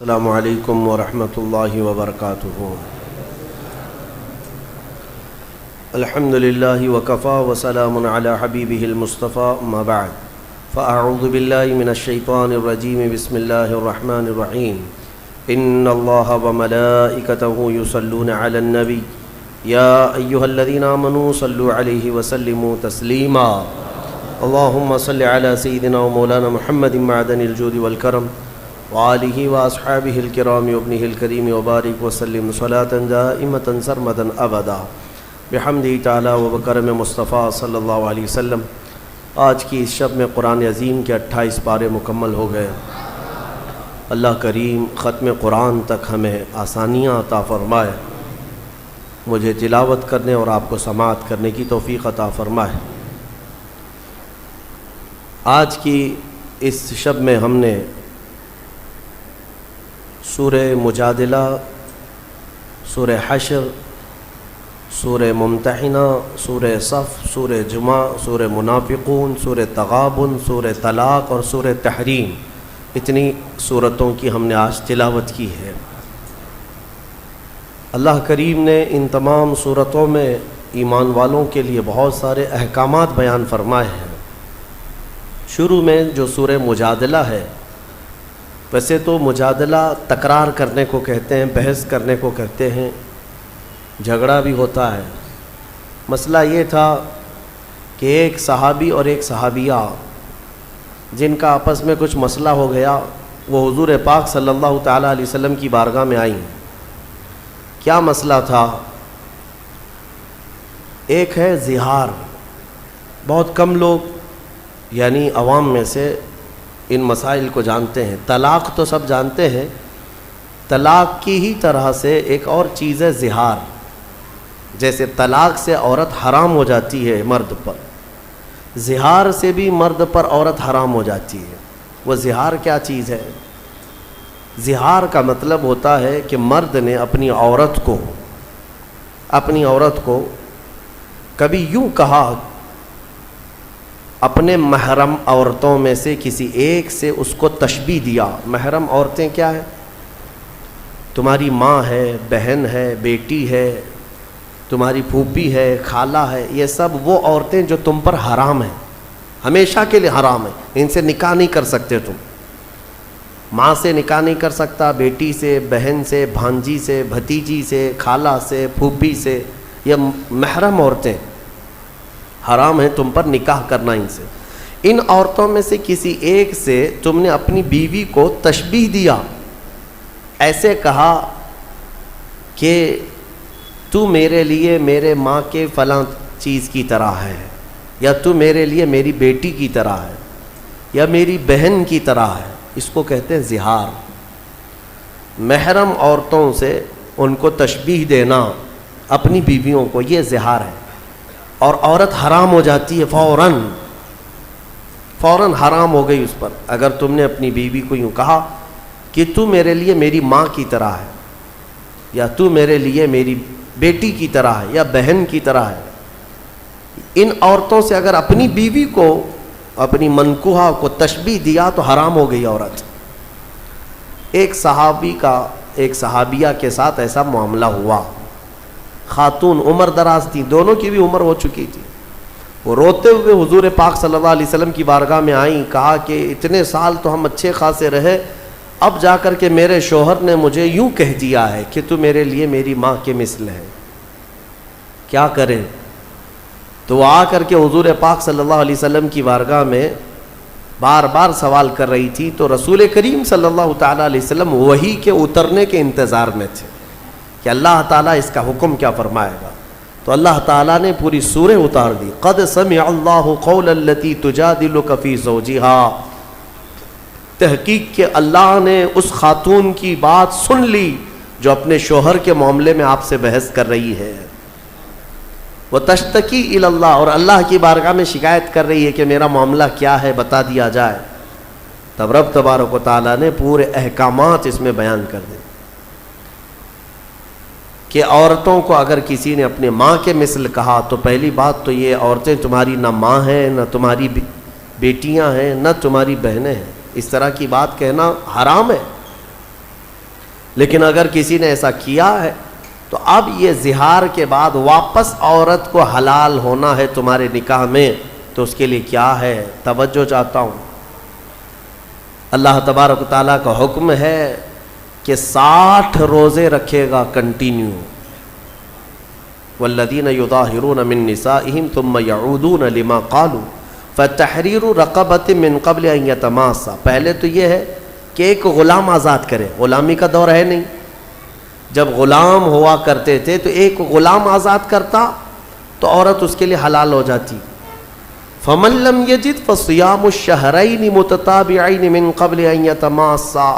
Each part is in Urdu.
السلام علیکم ورحمۃ اللہ وبرکاتہ۔ الحمد للہ وکفا وسلام علی حبیبہ المصطفیٰ، اما بعد فاعوذ باللہ من الشیطان الرجیم، بسم اللہ الرحمن الرحیم۔ ان اللہ وملائکتہ یصلون علی النبی یا ایہا الذین آمنوا صلوا علیہ وسلموا تسلیما۔ اللہم صل علی سیدنا و مولانا محمد معدن الجود والکرم وآلہ واصحابہ الکرام وابنہ الکریم وبارک وسلم صلاۃ دائمۃ سرمدا ابدا بحمدہ تعالی وبکرم مصطفیٰ صلی اللہ علیہ وسلم۔ آج کی اس شب میں قرآن عظیم کے 28 پارے مکمل ہو گئے۔ اللہ کریم ختم قرآن تک ہمیں آسانیاں عطا فرمائے، مجھے تلاوت کرنے اور آپ کو سماعت کرنے کی توفیق عطا فرمائے۔ آج کی اس شب میں ہم نے سورہ مجادلہ، سورہ حشر، سورہ ممتحنہ، سورہ صف، سورہ جمعہ، سورہ منافقون، سورہ تغابن، سورہ طلاق اور سورہ تحریم، اتنی سورتوں کی ہم نے آج تلاوت کی ہے۔ اللہ کریم نے ان تمام سورتوں میں ایمان والوں کے لیے بہت سارے احکامات بیان فرمائے ہیں۔ شروع میں جو سورہ مجادلہ ہے، ویسے تو مجادلہ تکرار کرنے کو کہتے ہیں، بحث کرنے کو کہتے ہیں، جھگڑا بھی ہوتا ہے۔ مسئلہ یہ تھا کہ ایک صحابی اور ایک صحابیہ جن کا آپس میں کچھ مسئلہ ہو گیا، وہ حضور پاک صلی اللہ تعالیٰ علیہ وسلم کی بارگاہ میں آئیں۔ کیا مسئلہ تھا؟ ایک ہے زہار۔ بہت کم لوگ یعنی عوام میں سے ان مسائل کو جانتے ہیں۔ طلاق تو سب جانتے ہیں، طلاق کی ہی طرح سے ایک اور چیز ہے زہار۔ جیسے طلاق سے عورت حرام ہو جاتی ہے مرد پر، زہار سے بھی مرد پر عورت حرام ہو جاتی ہے۔ وہ زہار کیا چیز ہے؟ زہار کا مطلب ہوتا ہے کہ مرد نے اپنی عورت کو کبھی یوں کہا، اپنے محرم عورتوں میں سے کسی ایک سے اس کو تشبیہ دیا۔ محرم عورتیں کیا ہیں؟ تمہاری ماں ہے، بہن ہے، بیٹی ہے، تمہاری پھوپھی ہے، خالہ ہے، یہ سب وہ عورتیں جو تم پر حرام ہیں، ہمیشہ کے لیے حرام ہیں۔ ان سے نکاح نہیں کر سکتے تم۔ ماں سے نکاح نہیں کر سکتا، بیٹی سے، بہن سے، بھانجی سے، بھتیجی سے، خالہ سے، پھوپھی سے، یہ محرم عورتیں حرام ہیں تم پر نکاح کرنا ان سے۔ ان عورتوں میں سے کسی ایک سے تم نے اپنی بیوی کو تشبیہ دیا، ایسے کہا کہ تو میرے لیے میرے ماں کے فلاں چیز کی طرح ہے، یا تو میرے لیے میری بیٹی کی طرح ہے، یا میری بہن کی طرح ہے۔ اس کو کہتے ہیں زہار۔ محرم عورتوں سے ان کو تشبیہ دینا اپنی بیویوں کو، یہ زہار ہے۔ اور عورت حرام ہو جاتی ہے فوراً حرام ہو گئی اس پر۔ اگر تم نے اپنی بیوی کو یوں کہا کہ تو میرے لیے میری ماں کی طرح ہے، یا تو میرے لیے میری بیٹی کی طرح ہے، یا بہن کی طرح ہے، ان عورتوں سے اگر اپنی بیوی کو، اپنی منکوحہ کو تشبیہ دیا تو حرام ہو گئی عورت۔ ایک صحابی کا ایک صحابیہ کے ساتھ ایسا معاملہ ہوا۔ خاتون عمر دراز تھی، دونوں کی بھی عمر ہو چکی تھی۔ وہ روتے ہوئے حضور پاک صلی اللہ علیہ وسلم کی بارگاہ میں آئیں، کہا کہ اتنے سال تو ہم اچھے خاصے رہے، اب جا کر کے میرے شوہر نے مجھے یوں کہہ دیا ہے کہ تو میرے لیے میری ماں کے مثل ہے، کیا کریں؟ تو وہ آ کر کے حضور پاک صلی اللہ علیہ وسلم کی بارگاہ میں بار بار سوال کر رہی تھی۔ تو رسول کریم صلی اللہ تعالیٰ علیہ وسلم وحی کے اترنے کے انتظار میں تھے کہ اللہ تعالیٰ اس کا حکم کیا فرمائے گا۔ تو اللہ تعالیٰ نے پوری سورہ اتار دی۔ قد سمع اللہ قول التی تجادلک فی زوجہا، تحقیق کہ اللہ نے اس خاتون کی بات سن لی جو اپنے شوہر کے معاملے میں آپ سے بحث کر رہی ہے۔ وتشتکی الی اللہ، اور اللہ کی بارگاہ میں شکایت کر رہی ہے کہ میرا معاملہ کیا ہے، بتا دیا جائے۔ تب رب تبارک و تعالیٰ نے پورے احکامات اس میں بیان کر دیے کہ عورتوں کو اگر کسی نے اپنے ماں کے مثل کہا تو پہلی بات تو یہ، عورتیں تمہاری نہ ماں ہیں، نہ تمہاری بیٹیاں ہیں، نہ تمہاری بہنیں ہیں۔ اس طرح کی بات کہنا حرام ہے۔ لیکن اگر کسی نے ایسا کیا ہے تو اب یہ زہار کے بعد واپس عورت کو حلال ہونا ہے تمہارے نکاح میں، تو اس کے لیے کیا ہے؟ توجہ چاہتا ہوں۔ اللہ تبارک و تعالیٰ کا حکم ہے کہ 60 روزے رکھے گا کنٹینیو۔ والذین یظاہرون من نسائہم ثم یعودون لما قالوا فتحریر رقبۃ من قبل ان یتماسا۔ پہلے تو یہ ہے کہ ایک غلام آزاد کرے، غلامی کا دور ہے نہیں، جب غلام ہوا کرتے تھے تو ایک غلام آزاد کرتا تو عورت اس کے لیے حلال ہو جاتی۔ فمن لم یجد فصیام الشہرین متتابعین من قبل ان یتماسا۔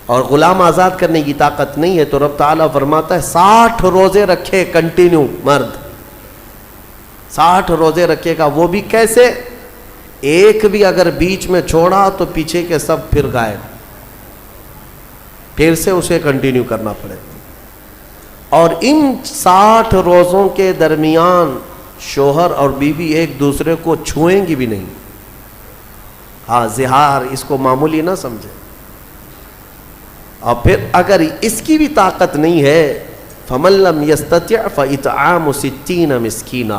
اور غلام آزاد کرنے کی طاقت نہیں ہے تو رب تعالیٰ فرماتا ہے 60 روزے رکھے کنٹینیو، مرد 60 روزے رکھے گا۔ وہ بھی کیسے؟ ایک بھی اگر بیچ میں چھوڑا تو پیچھے کے سب پھر غائب، پھر سے اسے کنٹینیو کرنا پڑے گا۔ اور ان 60 روزوں کے درمیان شوہر اور بیوی ایک دوسرے کو چھوئیں گی بھی نہیں۔ ہاں، زہار اس کو معمولی نہ سمجھے۔ اور پھر اگر اس کی بھی طاقت نہیں ہے فَمَن لَّمْ يَسْتَطِعْ فَإِطْعَامُ 60 مسکینا۔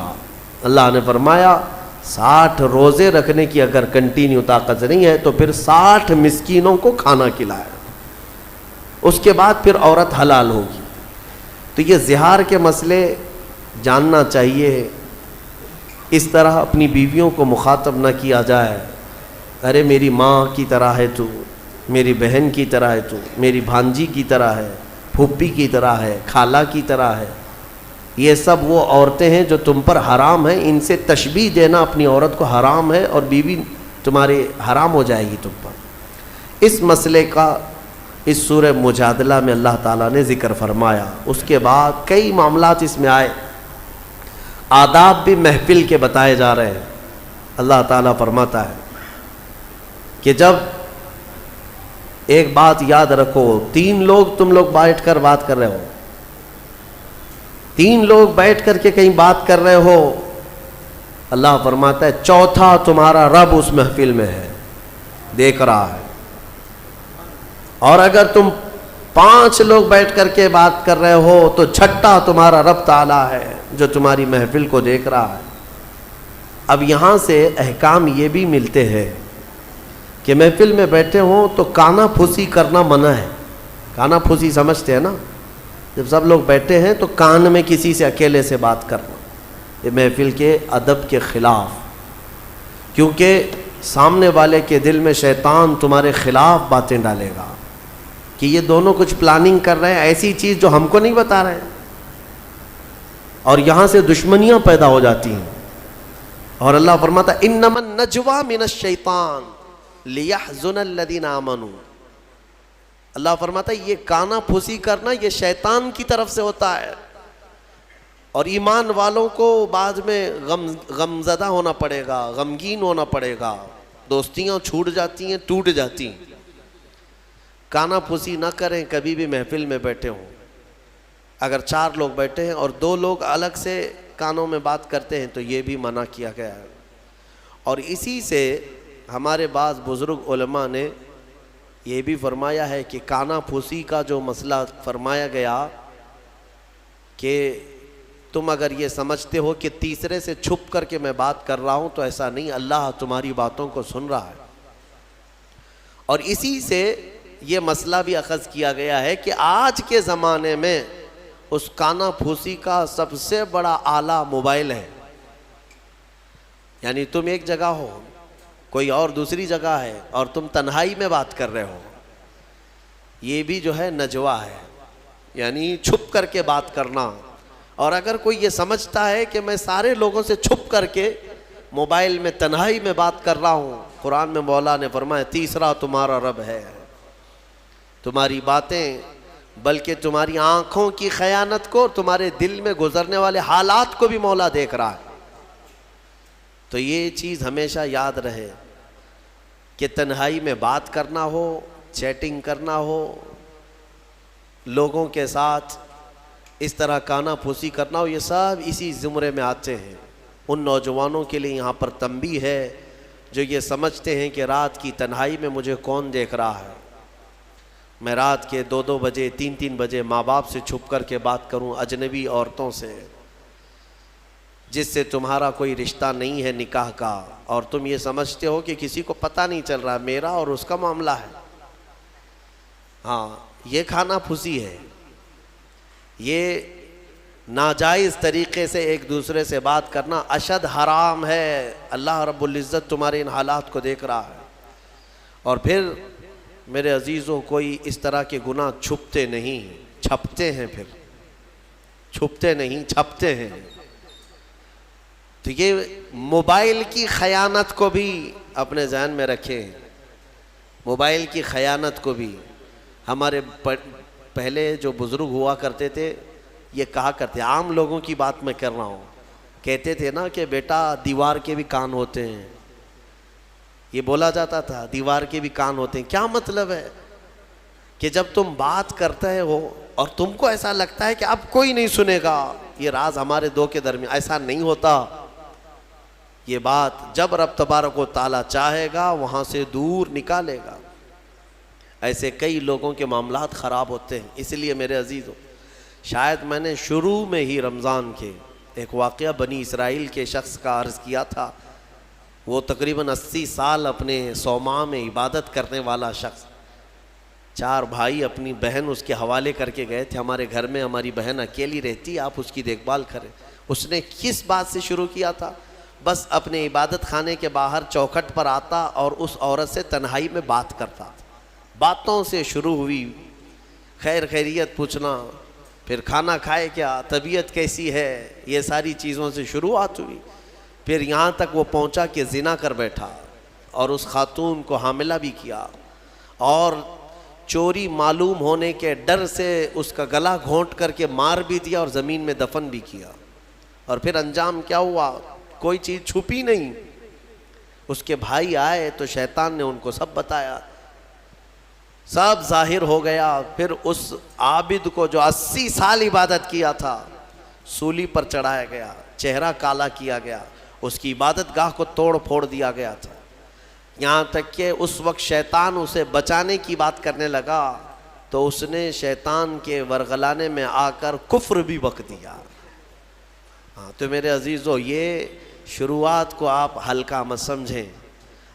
اللہ نے فرمایا 60 روزے رکھنے کی اگر کنٹینیو طاقت نہیں ہے تو پھر 60 مسکینوں کو کھانا کھلائے، اس کے بعد پھر عورت حلال ہوگی۔ تو یہ زہار کے مسئلے جاننا چاہیے، اس طرح اپنی بیویوں کو مخاطب نہ کیا جائے، ارے میری ماں کی طرح ہے تو، میری بہن کی طرح ہے تو، میری بھانجی کی طرح ہے، پھوپھی کی طرح ہے، خالہ کی طرح ہے۔ یہ سب وہ عورتیں ہیں جو تم پر حرام ہیں، ان سے تشبیہ دینا اپنی عورت کو حرام ہے، اور بیوی تمہارے حرام ہو جائے گی تم پر۔ اس مسئلے کا اس سورہ مجادلہ میں اللہ تعالیٰ نے ذکر فرمایا۔ اس کے بعد کئی معاملات اس میں آئے، آداب بھی محفل کے بتائے جا رہے ہیں۔ اللہ تعالیٰ فرماتا ہے کہ جب ایک بات یاد رکھو، 3 لوگ تم لوگ بیٹھ کر بات کر رہے ہو، 3 لوگ بیٹھ کر کے کہیں بات کر رہے ہو، اللہ فرماتا ہے چوتھا تمہارا رب اس محفل میں ہے، دیکھ رہا ہے۔ اور اگر تم 5 لوگ بیٹھ کر کے بات کر رہے ہو تو چھٹا تمہارا رب تعالیٰ ہے جو تمہاری محفل کو دیکھ رہا ہے۔ اب یہاں سے احکام یہ بھی ملتے ہیں کہ محفل میں بیٹھے ہوں تو کانا پھوسی کرنا منع ہے۔ کانا پھوسی سمجھتے ہیں نا؟ جب سب لوگ بیٹھے ہیں تو کان میں کسی سے اکیلے سے بات کرنا، یہ محفل کے ادب کے خلاف، کیونکہ سامنے والے کے دل میں شیطان تمہارے خلاف باتیں ڈالے گا کہ یہ دونوں کچھ پلاننگ کر رہے ہیں، ایسی چیز جو ہم کو نہیں بتا رہے ہیں، اور یہاں سے دشمنیاں پیدا ہو جاتی ہیں۔ اور اللہ فرماتا ہے انما النجوى من الشیطان لیحزن الذین آمنوا۔ اللہ فرماتا ہے یہ کانا پھوسی کرنا یہ شیطان کی طرف سے ہوتا ہے، اور ایمان والوں کو بعد میں غمزدہ ہونا پڑے گا، غمگین ہونا پڑے گا، دوستیاں چھوٹ جاتی ہیں، ٹوٹ جاتی ہیں۔ کانا پھوسی نہ کریں کبھی بھی محفل میں بیٹھے ہوں۔ اگر 4 لوگ بیٹھے ہیں اور 2 لوگ الگ سے کانوں میں بات کرتے ہیں تو یہ بھی منع کیا گیا ہے۔ اور اسی سے ہمارے بعض بزرگ علماء نے یہ بھی فرمایا ہے کہ کانا پھوسی کا جو مسئلہ فرمایا گیا کہ تم اگر یہ سمجھتے ہو کہ تیسرے سے چھپ کر کے میں بات کر رہا ہوں تو ایسا نہیں، اللہ تمہاری باتوں کو سن رہا ہے۔ اور اسی سے یہ مسئلہ بھی اخذ کیا گیا ہے کہ آج کے زمانے میں اس کانا پھوسی کا سب سے بڑا آلہ موبائل ہے۔ یعنی تم ایک جگہ ہو، کوئی اور دوسری جگہ ہے، اور تم تنہائی میں بات کر رہے ہو، یہ بھی جو ہے نجوا ہے، یعنی چھپ کر کے بات کرنا۔ اور اگر کوئی یہ سمجھتا ہے کہ میں سارے لوگوں سے چھپ کر کے موبائل میں تنہائی میں بات کر رہا ہوں، قرآن میں مولا نے فرمایا تیسرا تمہارا رب ہے۔ تمہاری باتیں بلکہ تمہاری آنکھوں کی خیانت کو، تمہارے دل میں گزرنے والے حالات کو بھی مولا دیکھ رہا ہے۔ تو یہ چیز ہمیشہ یاد رہے کہ تنہائی میں بات کرنا ہو، چیٹنگ کرنا ہو، لوگوں کے ساتھ اس طرح کانا پھوسی کرنا ہو، یہ سب اسی زمرے میں آتے ہیں۔ ان نوجوانوں کے لیے یہاں پر تنبیہ ہے جو یہ سمجھتے ہیں کہ رات کی تنہائی میں مجھے کون دیکھ رہا ہے، میں رات کے 2-2 بجے 3-3 بجے ماں باپ سے چھپ کر کے بات کروں اجنبی عورتوں سے جس سے تمہارا کوئی رشتہ نہیں ہے نکاح کا، اور تم یہ سمجھتے ہو کہ کسی کو پتہ نہیں چل رہا میرا اور اس کا معاملہ ہے. ہاں، یہ کھانا پھوسی ہے، یہ ناجائز طریقے سے ایک دوسرے سے بات کرنا اشد حرام ہے. اللہ رب العزت تمہارے ان حالات کو دیکھ رہا ہے. اور پھر میرے عزیزوں، کوئی اس طرح کے گناہ چھپتے نہیں، چھپتے ہیں. پھر چھپتے نہیں، چھپتے ہیں. تو یہ موبائل کی خیانت کو بھی اپنے ذہن میں رکھیں. موبائل کی خیانت کو بھی ہمارے پہلے جو بزرگ ہوا کرتے تھے یہ کہا کرتے، عام لوگوں کی بات میں کر رہا ہوں، کہتے تھے نا کہ بیٹا دیوار کے بھی کان ہوتے ہیں. یہ بولا جاتا تھا دیوار کے بھی کان ہوتے ہیں. کیا مطلب ہے؟ کہ جب تم بات کرتے ہو اور تم کو ایسا لگتا ہے کہ اب کوئی نہیں سنے گا، یہ راز ہمارے دو کے درمیان، ایسا نہیں ہوتا. یہ بات جب رب تبارک و تعالیٰ چاہے گا وہاں سے دور نکالے گا. ایسے کئی لوگوں کے معاملات خراب ہوتے ہیں. اس لیے میرے عزیزوں، شاید میں نے شروع میں ہی رمضان کے ایک واقعہ بنی اسرائیل کے شخص کا عرض کیا تھا. وہ تقریباً 80 سال اپنے صومعہ میں عبادت کرنے والا شخص، 4 بھائی اپنی بہن اس کے حوالے کر کے گئے تھے، ہمارے گھر میں ہماری بہن اکیلی رہتی، آپ اس کی دیکھ بھال کریں. اس نے کس بات سے شروع کیا تھا؟ بس اپنے عبادت خانے کے باہر چوکھٹ پر آتا اور اس عورت سے تنہائی میں بات کرتا تھا. باتوں سے شروع ہوئی، خیر خیریت پوچھنا، پھر کھانا کھائے کیا، طبیعت کیسی ہے، یہ ساری چیزوں سے شروعات ہوئی. پھر یہاں تک وہ پہنچا کہ زنا کر بیٹھا اور اس خاتون کو حاملہ بھی کیا، اور چوری معلوم ہونے کے ڈر سے اس کا گلا گھونٹ کر کے مار بھی دیا اور زمین میں دفن بھی کیا. اور پھر انجام کیا ہوا؟ کوئی چیز چھپی نہیں. اس کے بھائی آئے تو شیطان نے ان کو سب بتایا، سب ظاہر ہو گیا. پھر اس عابد کو جو 80 سال عبادت کیا تھا سولی پر چڑھایا گیا، چہرہ کالا کیا گیا، اس کی عبادت گاہ کو توڑ پھوڑ دیا گیا تھا. یہاں تک کہ اس وقت شیطان اسے بچانے کی بات کرنے لگا تو اس نے شیطان کے ورغلانے میں آ کر کفر بھی بک دیا. ہاں، تو میرے عزیزو، یہ شروعات کو آپ ہلکا مت سمجھیں.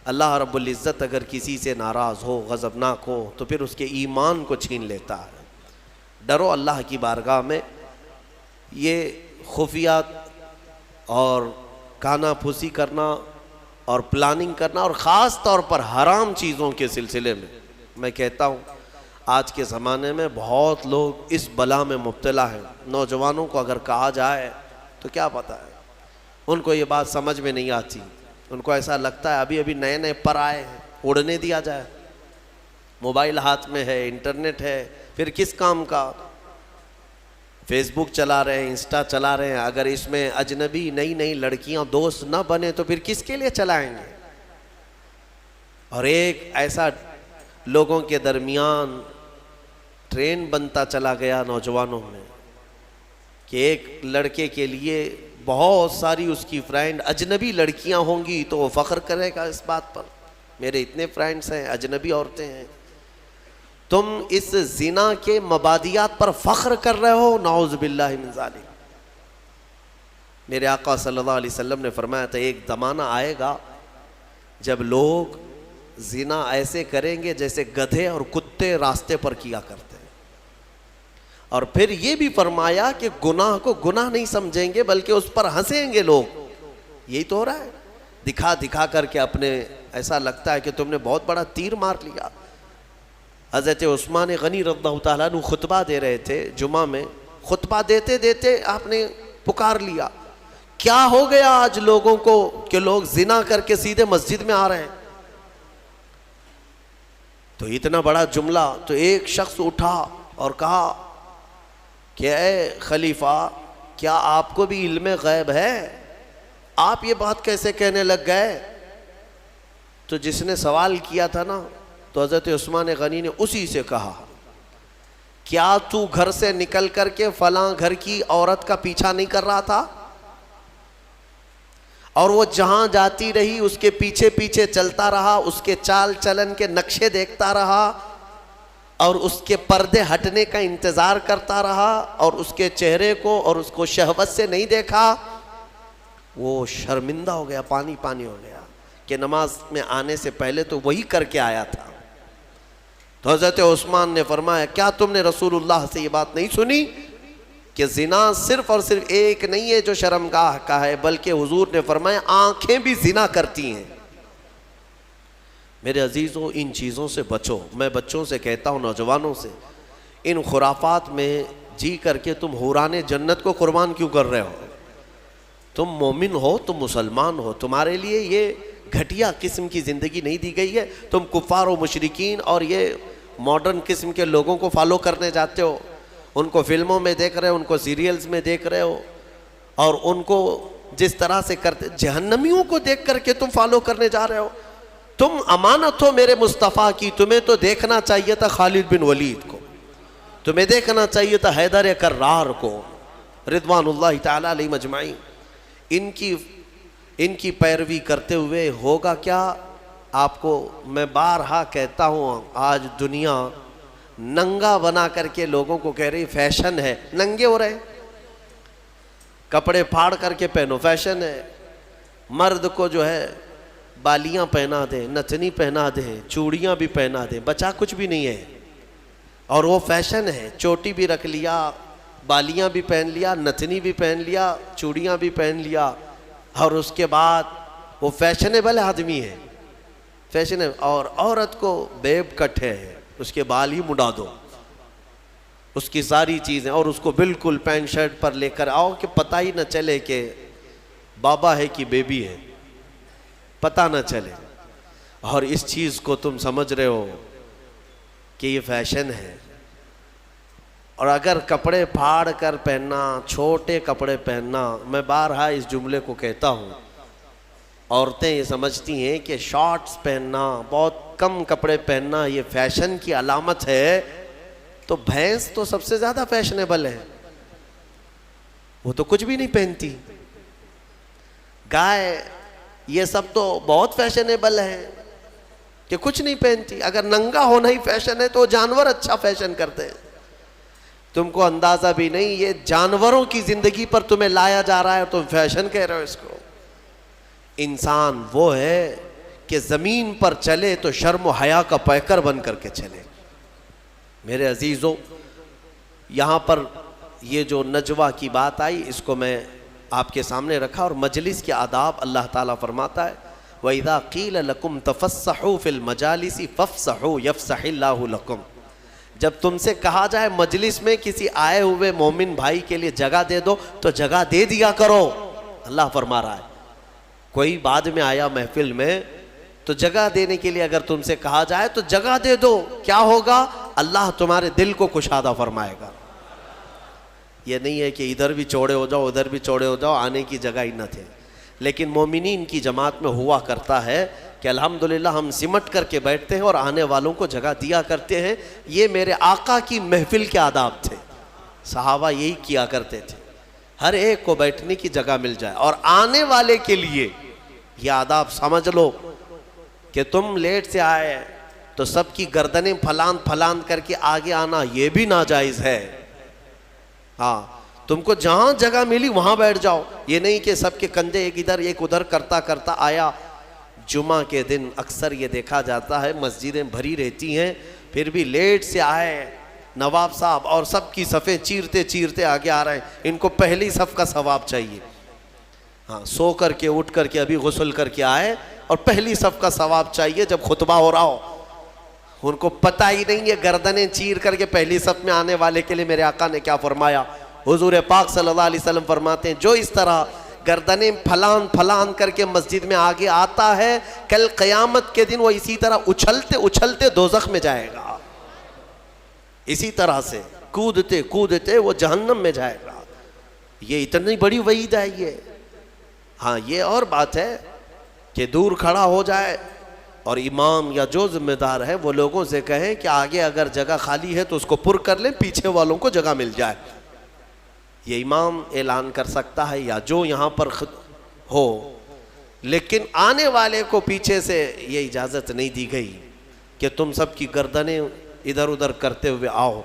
اللہ رب العزت اگر کسی سے ناراض ہو، غضبناک ہو، تو پھر اس کے ایمان کو چھین لیتا ہے. ڈرو اللہ کی بارگاہ میں. یہ خفیات اور کانا پھوسی کرنا اور پلاننگ کرنا، اور خاص طور پر حرام چیزوں کے سلسلے میں کہتا ہوں آج کے زمانے میں بہت لوگ اس بلا میں مبتلا ہیں. نوجوانوں کو اگر کہا جائے تو کیا پتہ ہے، ان کو یہ بات سمجھ میں نہیں آتی. ان کو ایسا لگتا ہے ابھی نئے نئے پر آئے ہیں، اڑنے دیا جائے. موبائل ہاتھ میں ہے، انٹرنیٹ ہے، پھر کس کام کا؟ فیس بک چلا رہے ہیں، انسٹا چلا رہے ہیں. اگر اس میں اجنبی نئی لڑکیاں دوست نہ بنے تو پھر کس کے لیے چلائیں گے؟ اور ایک ایسا لوگوں کے درمیان ٹرین بنتا چلا گیا نوجوانوں میں کہ ایک لڑکے کے لیے بہت ساری اس کی فرینڈ اجنبی لڑکیاں ہوں گی تو وہ فخر کرے گا اس بات پر، میرے اتنے فرینڈز ہیں، اجنبی عورتیں ہیں. تم اس زنا کے مبادیات پر فخر کر رہے ہو، نعوذ باللہ من ذالک. میرے آقا صلی اللہ علیہ وسلم نے فرمایا تھا ایک زمانہ آئے گا جب لوگ زنا ایسے کریں گے جیسے گدھے اور کتے راستے پر کیا کرتے ہیں. اور پھر یہ بھی فرمایا کہ گناہ کو گناہ نہیں سمجھیں گے بلکہ اس پر ہنسیں گے لوگ. یہی تو ہو رہا ہے، دکھا کر کے اپنے ایسا لگتا ہے کہ تم نے بہت بڑا تیر مار لیا. حضرت عثمان غنی رضی اللہ تعالیٰ عنہ خطبہ دے رہے تھے جمعہ میں. خطبہ دیتے آپ نے پکار لیا، کیا ہو گیا آج لوگوں کو کہ لوگ زنا کر کے سیدھے مسجد میں آ رہے ہیں؟ تو اتنا بڑا جملہ. تو ایک شخص اٹھا اور کہا کہ اے خلیفہ، کیا آپ کو بھی علم غیب ہے؟ آپ یہ بات کیسے کہنے لگ گئے؟ تو جس نے سوال کیا تھا نا، تو حضرت عثمان غنی نے اسی سے کہا، کیا تو گھر سے نکل کر کے فلاں گھر کی عورت کا پیچھا نہیں کر رہا تھا؟ اور وہ جہاں جاتی رہی اس کے پیچھے چلتا رہا، اس کے چال چلن کے نقشے دیکھتا رہا، اور اس کے پردے ہٹنے کا انتظار کرتا رہا اور اس کے چہرے کو اور اس کو شہوت سے نہیں دیکھا، وہ شرمندہ ہو گیا، پانی پانی ہو گیا کہ نماز میں آنے سے پہلے تو وہی کر کے آیا تھا۔ تو حضرت عثمان نے فرمایا کیا تم نے رسول اللہ سے یہ بات نہیں سنی کہ زنا صرف اور صرف ایک نہیں ہے جو شرمگاہ کا ہے، بلکہ حضور نے فرمایا آنکھیں بھی زنا کرتی ہیں۔ میرے عزیزوں، ان چیزوں سے بچو۔ میں بچوں سے کہتا ہوں، نوجوانوں سے، ان خرافات میں جی کر کے تم حوران جنت کو قربان کیوں کر رہے ہو؟ تم مومن ہو، تم مسلمان ہو، تمہارے لیے یہ گھٹیا قسم کی زندگی نہیں دی گئی ہے۔ تم کفار و مشرکین اور یہ ماڈرن قسم کے لوگوں کو فالو کرنے جاتے ہو، ان کو فلموں میں دیکھ رہے ہو، ان کو سیریلز میں دیکھ رہے ہو، اور ان کو جس طرح سے کرتے، جہنمیوں کو دیکھ کر کے تم فالو کرنے جا رہے ہو۔ تم امانت ہو میرے مصطفیٰ کی، تمہیں تو دیکھنا چاہیے تھا خالد بن ولید کو، تمہیں دیکھنا چاہیے تھا حیدر کرار کو رضوان اللہ تعالیٰ علیہ مجمعین۔ ان کی پیروی کرتے ہوئے ہوگا کیا؟ آپ کو میں بارہا کہتا ہوں، آج دنیا ننگا بنا کر کے لوگوں کو کہہ رہی فیشن ہے، ننگے ہو رہے، کپڑے پھاڑ کر کے پہنو، فیشن ہے۔ مرد کو جو ہے بالیاں پہنا دیں، نتنی پہنا دیں، چوڑیاں بھی پہنا دیں، بچا کچھ بھی نہیں ہے، اور وہ فیشن ہے۔ چوٹی بھی رکھ لیا، بالیاں بھی پہن لیا، نتنی بھی پہن لیا، چوڑیاں بھی پہن لیا، اور اس کے بعد وہ فیشنیبل آدمی ہے، فیشن ہے۔ اور عورت کو بیب کٹ ہے، اس کے بال ہی مڈا دو، اس کی ساری چیزیں، اور اس کو بالکل پینٹ شرٹ پر لے کر آؤ کہ پتہ ہی نہ چلے کہ بابا ہے کہ بیبی ہے، پتہ نہ چلے۔ اور اس چیز کو تم سمجھ رہے ہو کہ یہ فیشن ہے۔ اور اگر کپڑے پھاڑ کر پہننا، چھوٹے کپڑے پہننا، میں بارہا اس جملے کو کہتا ہوں، عورتیں یہ سمجھتی ہیں کہ شارٹس پہننا، بہت کم کپڑے پہننا یہ فیشن کی علامت ہے، تو بھینس تو سب سے زیادہ فیشنیبل ہے، وہ تو کچھ بھی نہیں پہنتی۔ گائے، یہ سب تو بہت فیشنیبل ہے کہ کچھ نہیں پہنتی۔ اگر ننگا ہونا ہی فیشن ہے تو جانور اچھا فیشن کرتے ہیں۔ تم کو اندازہ بھی نہیں، یہ جانوروں کی زندگی پر تمہیں لایا جا رہا ہے، تم فیشن کہہ رہے ہو اس کو۔ انسان وہ ہے کہ زمین پر چلے تو شرم و حیا کا پیکر بن کر کے چلے۔ میرے عزیزوں، یہاں پر یہ جو نجوہ کی بات آئی، اس کو میں آپ کے سامنے رکھا، اور مجلس کے آداب اللہ تعالیٰ فرماتا ہے وَإِذَا قِيلَ لَكُمْ تَفَسَّحُوا فِي الْمَجَالِسِ فَافْسَحُوا يَفْسَحِ اللَّهُ لَكُمْ۔ جب تم سے کہا جائے مجلس میں کسی آئے ہوئے مومن بھائی کے لیے جگہ دے دو تو جگہ دے دیا کرو، اللہ فرما رہا ہے۔ کوئی بعد میں آیا محفل میں تو جگہ دینے کے لیے اگر تم سے کہا جائے تو جگہ دے دو، کیا ہوگا؟ اللہ تمہارے دل کو کشادہ فرمائے گا۔ یہ نہیں ہے کہ ادھر بھی چوڑے ہو جاؤ ادھر بھی چوڑے ہو جاؤ، آنے کی جگہ ہی نہ تھے۔ لیکن مومنین کی جماعت میں ہوا کرتا ہے کہ الحمدللہ ہم سمٹ کر کے بیٹھتے ہیں اور آنے والوں کو جگہ دیا کرتے ہیں۔ یہ میرے آقا کی محفل کے آداب تھے، صحابہ یہی کیا کرتے تھے، ہر ایک کو بیٹھنے کی جگہ مل جائے۔ اور آنے والے کے لیے یہ آداب سمجھ لو کہ تم لیٹ سے آئے تو سب کی گردنیں پھلان پھلان کر کے آگے آنا یہ بھی ناجائز ہے۔ ہاں، تم کو جہاں جگہ ملی وہاں بیٹھ جاؤ، یہ نہیں کہ سب کے کندھے ایک ادھر ایک ادھر کرتا کرتا آیا۔ جمعہ کے دن اکثر یہ دیکھا جاتا ہے مسجدیں بھری رہتی ہیں، پھر بھی لیٹ سے آئے نواب صاحب اور سب کی صفیں چیرتے چیرتے آگے آ رہے ہیں، ان کو پہلی صف کا ثواب چاہیے۔ ہاں، سو کر کے اٹھ کر کے ابھی غسل کر کے آئے اور پہلی صف کا ثواب چاہیے جب خطبہ ہو رہا ہو۔ ان کو پتہ ہی نہیں ہے گردنیں چیر کر کے پہلی صف میں آنے والے کے لیے میرے آقا نے کیا فرمایا۔ حضور پاک صلی اللہ علیہ وسلم فرماتے ہیں جو اس طرح گردنیں پھلان پھلان کر کے مسجد میں آگے آتا ہے، کل قیامت کے دن وہ اسی طرح اچھلتے اچھلتے دوزخ میں جائے گا، اسی طرح سے کودتے کودتے وہ جہنم میں جائے گا۔ یہ اتنی بڑی وعید ہے یہ۔ ہاں، یہ اور بات ہے کہ دور کھڑا ہو جائے اور امام یا جو ذمہ دار ہے وہ لوگوں سے کہیں کہ آگے اگر جگہ خالی ہے تو اس کو پر کر لیں، پیچھے والوں کو جگہ مل جائے۔ یہ امام اعلان کر سکتا ہے یا جو یہاں پر ہو، لیکن آنے والے کو پیچھے سے یہ اجازت نہیں دی گئی کہ تم سب کی گردنیں ادھر ادھر کرتے ہوئے آؤ،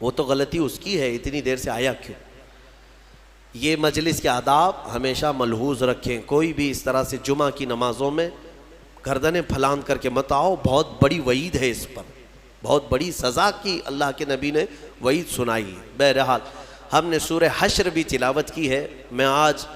وہ تو غلطی اس کی ہے، اتنی دیر سے آیا کیوں؟ یہ مجلس کے آداب ہمیشہ ملحوظ رکھیں، کوئی بھی اس طرح سے جمعہ کی نمازوں میں گردنیں پھلان کر کے مت آؤ، بہت بڑی وعید ہے اس پر، بہت بڑی سزا کی اللہ کے نبی نے وعید سنائی ہے۔ بہرحال ہم نے سورہ حشر بھی تلاوت کی ہے، میں آج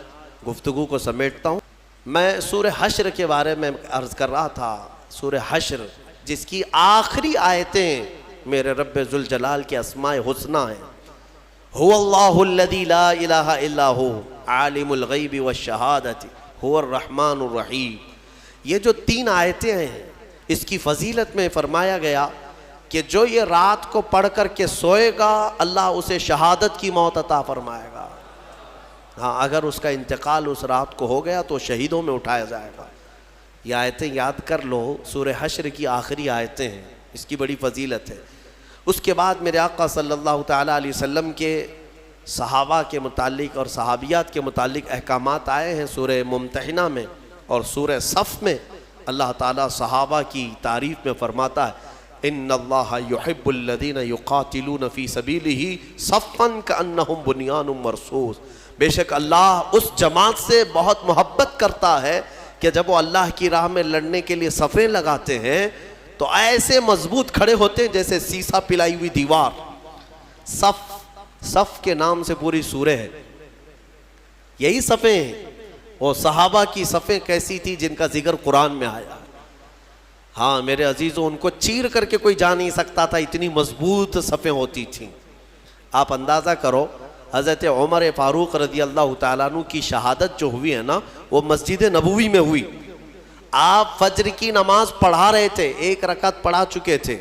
گفتگو کو سمیٹتا ہوں۔ میں سورہ حشر کے بارے میں عرض کر رہا تھا، سورہ حشر جس کی آخری آیتیں میرے رب ذوالجلال کے اسماء حسنی ہیں، هو اللہ الذی لا الہ الا ہو عالم الغیب والشہادۃ هو الرحمن الرحیم۔ یہ جو 3 آیتیں ہیں، اس کی فضیلت میں فرمایا گیا کہ جو یہ رات کو پڑھ کر کے سوئے گا اللہ اسے شہادت کی موت عطا فرمائے گا۔ ہاں، اگر اس کا انتقال اس رات کو ہو گیا تو شہیدوں میں اٹھایا جائے گا۔ یہ آیتیں یاد کر لو، سورہ حشر کی آخری آیتیں ہیں، اس کی بڑی فضیلت ہے۔ اس کے بعد میرے آقا صلی اللہ تعالیٰ علیہ وسلم کے صحابہ کے متعلق اور صحابیات کے متعلق احکامات آئے ہیں سورہ ممتحنہ میں اور سورہ صف میں۔ اللہ تعالیٰ صحابہ کی تعریف میں فرماتا ہے ان اللہ یحب الذین یقاتلون فی سبیلہ صفا کأنہم بنیان مرصوص۔ بے شک اللہ اس جماعت سے بہت محبت کرتا ہے کہ جب وہ اللہ کی راہ میں لڑنے کے لیے صفیں لگاتے ہیں تو ایسے مضبوط کھڑے ہوتے ہیں جیسے سیسا پلائی ہوئی دیوار۔ صف کے نام سے پوری سورہ ہے، یہی صفیں ہیں۔ وہ صحابہ کی صفیں کیسی تھی جن کا ذکر قرآن میں آیا۔ ہاں میرے عزیزوں، ان کو چیر کر کے کوئی جا نہیں سکتا تھا، اتنی مضبوط صفیں ہوتی تھیں۔ آپ اندازہ کرو، حضرت عمر فاروق رضی اللہ تعالیٰ عنہ کی شہادت جو ہوئی ہے نا، وہ مسجد نبوی میں ہوئی۔ آپ فجر کی نماز پڑھا رہے تھے، 1 رکعت پڑھا چکے تھے۔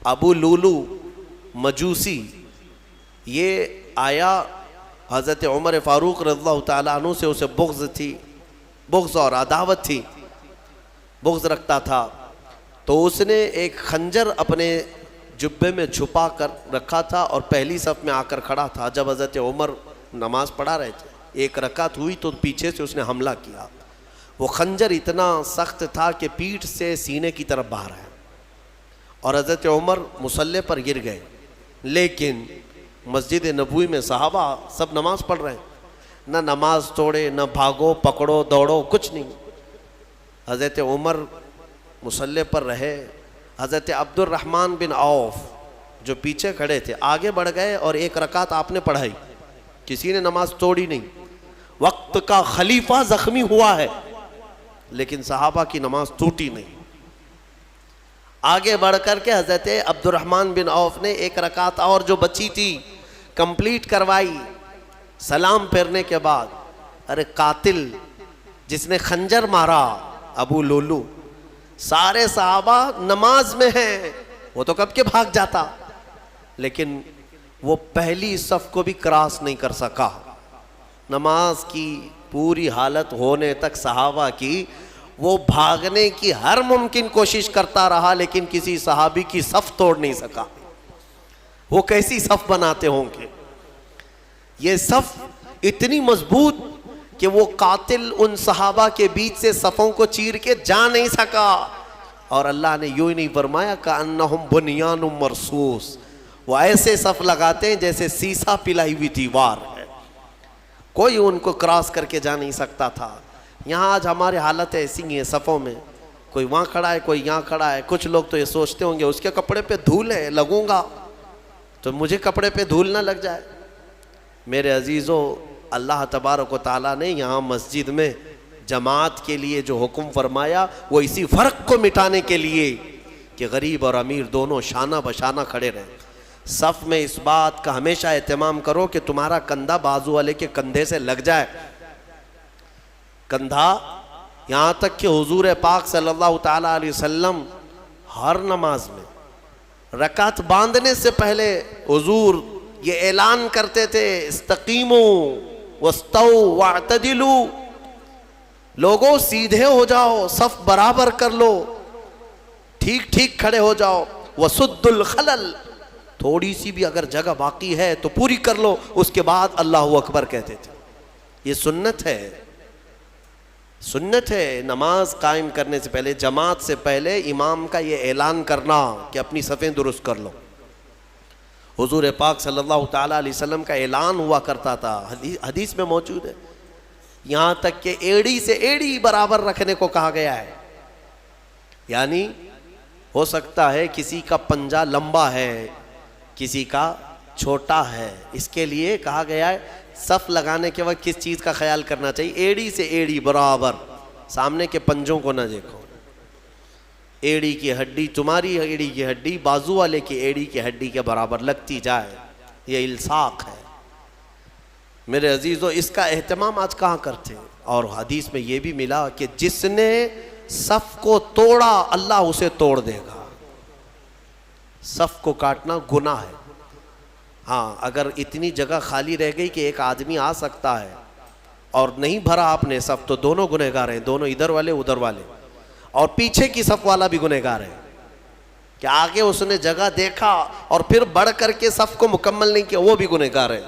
ابو لولو مجوسی یہ آیا، حضرت عمر فاروق رضی اللہ تعالیٰ عنہ سے اسے بغض تھی، بغض اور عداوت تھی، بغض رکھتا تھا۔ تو اس نے ایک خنجر اپنے جبے میں چھپا کر رکھا تھا اور پہلی صف میں آ کر کھڑا تھا۔ جب حضرت عمر نماز پڑھا رہے تھے، 1 رکعت ہوئی تو پیچھے سے اس نے حملہ کیا۔ وہ خنجر اتنا سخت تھا کہ پیٹھ سے سینے کی طرف باہر آیا اور حضرت عمر مصلی پر گر گئے۔ لیکن مسجد نبوی میں صحابہ سب نماز پڑھ رہے ہیں، نہ نماز توڑے، نہ بھاگو پکڑو دوڑو، کچھ نہیں۔ حضرت عمر مصلی پر رہے۔ حضرت عبد الرحمن بن عوف جو پیچھے کھڑے تھے آگے بڑھ گئے اور 1 رکعت آپ نے پڑھائی، کسی نے نماز توڑی نہیں۔ وقت کا خلیفہ زخمی ہوا ہے لیکن صحابہ کی نماز ٹوٹی نہیں۔ آگے بڑھ کر کے حضرت عبد الرحمن بن عوف نے 1 رکعت اور جو بچی تھی کمپلیٹ کروائی۔ سلام پھیرنے کے بعد، ارے قاتل جس نے خنجر مارا ابو لولو، سارے صحابہ نماز میں ہیں، وہ تو کب کے بھاگ جاتا، لیکن وہ پہلی صف کو بھی کراس نہیں کر سکا۔ نماز کی پوری حالت ہونے تک صحابہ کی وہ بھاگنے کی ہر ممکن کوشش کرتا رہا لیکن کسی صحابی کی صف توڑ نہیں سکا۔ وہ کیسی صف بناتے ہوں گے؟ یہ صف اتنی مضبوط کہ وہ قاتل ان صحابہ کے بیچ سے صفوں کو چیر کے جا نہیں سکا۔ اور اللہ نے یوں ہی نہیں فرمایا کأنہم بنیان مرصوص، وہ ایسے صف لگاتے ہیں جیسے سیسا پلائی ہوئی دیوار ہے، کوئی ان کو کراس کر کے جا نہیں سکتا تھا۔ یہاں آج ہمارے حالت ایسی ہی ہیں، صفوں میں کوئی وہاں کھڑا ہے کوئی یہاں کھڑا ہے۔ کچھ لوگ تو یہ سوچتے ہوں گے اس کے کپڑے پہ دھول ہے، لگوں گا تو مجھے کپڑے پہ دھول نہ لگ جائے۔ میرے عزیزوں، اللہ تبارک و تعالیٰ نے یہاں مسجد میں جماعت کے لیے جو حکم فرمایا وہ اسی فرق کو مٹانے کے لیے کہ غریب اور امیر دونوں شانہ بشانہ کھڑے رہیں۔ صف میں اس بات کا ہمیشہ اہتمام کرو کہ تمہارا کندھا بازو والے کے کندھے سے لگ جائے، کندھا، یہاں تک کہ حضور پاک صلی اللہ تعالیٰ علیہ وسلم ہر نماز میں رکعت باندھنے سے پہلے حضور یہ اعلان کرتے تھے استقیموا واستووا واعتدلوا، لوگوں سیدھے ہو جاؤ، صف برابر کر لو، ٹھیک ٹھیک کھڑے ہو جاؤ، وسدوا الخلل، تھوڑی سی بھی اگر جگہ باقی ہے تو پوری کر لو، اس کے بعد اللہ اکبر کہتے تھے۔ یہ سنت ہے، سنت ہے نماز قائم کرنے سے پہلے، جماعت سے پہلے امام کا یہ اعلان کرنا کہ اپنی صفیں درست کر لو۔ حضور پاک صلی اللہ تعالیٰ علیہ وسلم کا اعلان ہوا کرتا تھا، حدیث میں موجود ہے، یہاں تک کہ ایڑی سے ایڑی برابر رکھنے کو کہا گیا ہے۔ یعنی ہو سکتا ہے کسی کا پنجہ لمبا ہے، کسی کا چھوٹا ہے، اس کے لیے کہا گیا ہے صف لگانے کے وقت کس چیز کا خیال کرنا چاہیے؟ ایڑی سے ایڑی برابر، سامنے کے پنجوں کو نہ دیکھو۔ ایڑی کی ہڈی، تمہاری ایڑی کی ہڈی بازو والے کی ایڑی کی ہڈی کے برابر لگتی جائے، یہ الصاق ہے۔ میرے عزیزو، اس کا اہتمام آج کہاں کرتے ہیں؟ اور حدیث میں یہ بھی ملا کہ جس نے صف کو توڑا اللہ اسے توڑ دے گا۔ صف کو کاٹنا گناہ ہے۔ ہاں، اگر اتنی جگہ خالی رہ گئی کہ ایک آدمی آ سکتا ہے اور نہیں بھرا آپ نے صف، تو دونوں گنہگار ہیں، دونوں ادھر والے ادھر والے، اور پیچھے کی صف والا بھی گنہگار ہے کہ آگے اس نے جگہ دیکھا اور پھر بڑھ کر کے صف کو مکمل نہیں کیا، وہ بھی گنہگار ہے۔